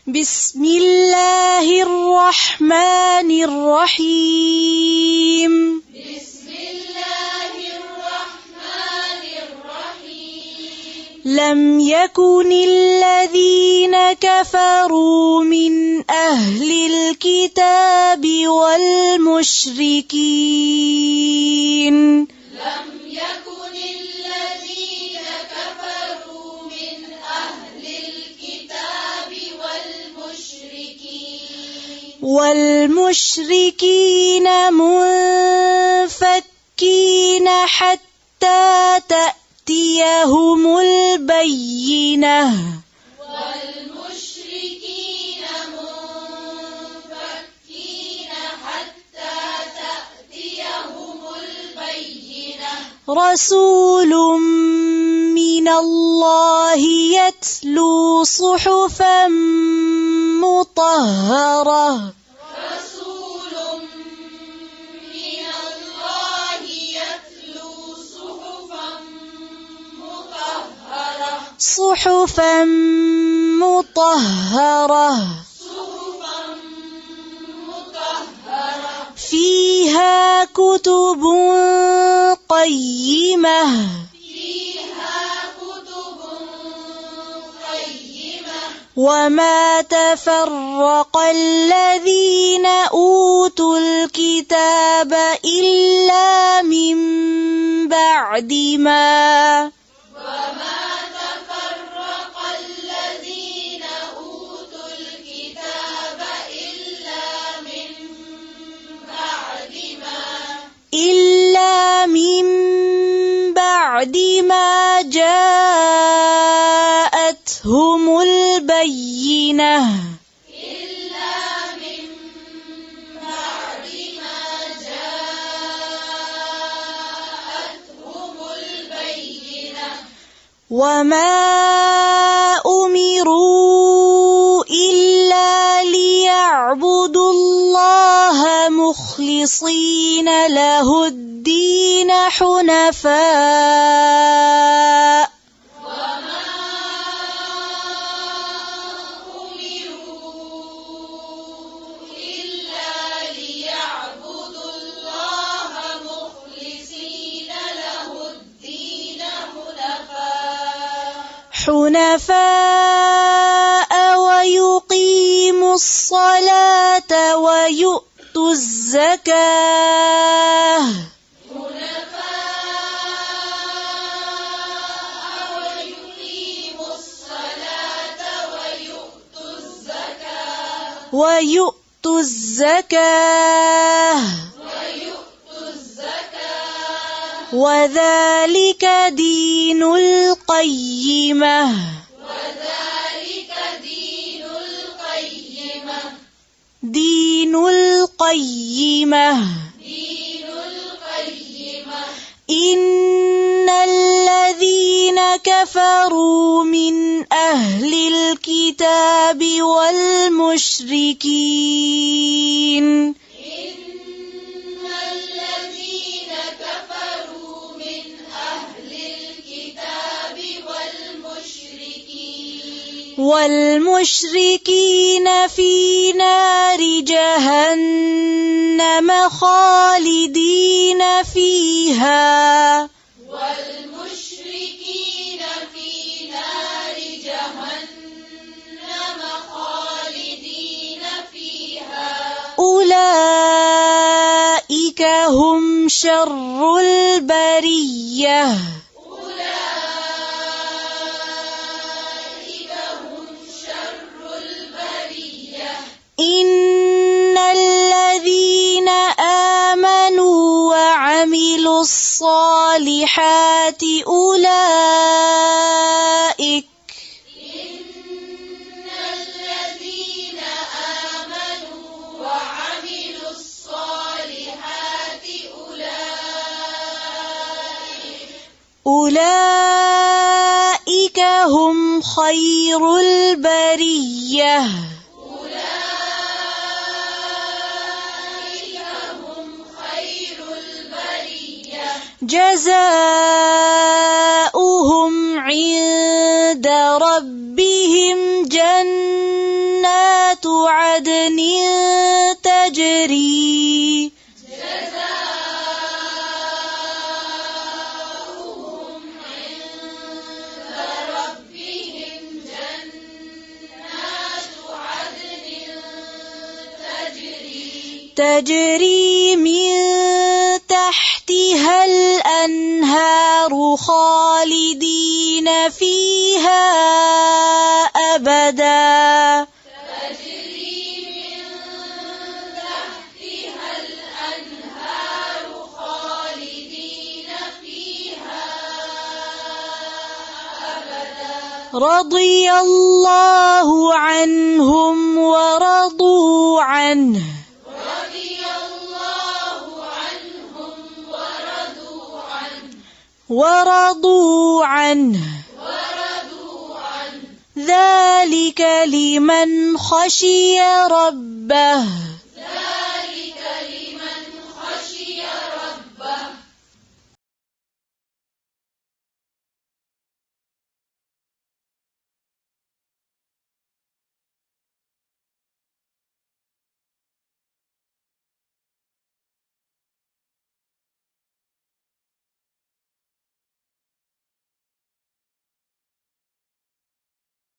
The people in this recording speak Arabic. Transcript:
بسم الله الرحمن الرحيم. بسم الله الرحمن الرحيم. لم يكن الذين كفروا من أهل الكتاب والمشركين لم يكن الذين كفروا من أهل الكتاب والمشركين منفكين حتى تأتيهم البينة والمشركين منفكين حتى تأتيهم البينة رسول من الله يتلو صحفا مطهرة رسول من الله يتلو صحفا مطهرة فيها كتب قيمة وما تفرق الذين أوتوا الكتاب إلا من بعد ما جاءتهم البينة وما أمروا إلا ليعبدوا الله مخلصين له الدين حنفاء ويقيموا الصلاة ويؤتوا الزكاة وذلك دين القيمة إن الذين كفروا من أهل الكتاب والمشركين في نار جهنم خالدين فيها أولئك هم شر البرية إن الذين آمنوا وعملوا الصالحات أولئك هم خير البرية جزاؤهم عند ربهم جنات عدن تجري جزاؤهم عند ربهم جنات عدن تجري من تحتها الأنهار خالدين فيها أبدا تجري من تحتها الأنهار خالدين فيها أبدا رضي الله عنهم ورضوا عنه رضي الله عنهم ورضوا عنه ذلك لمن خشي ربه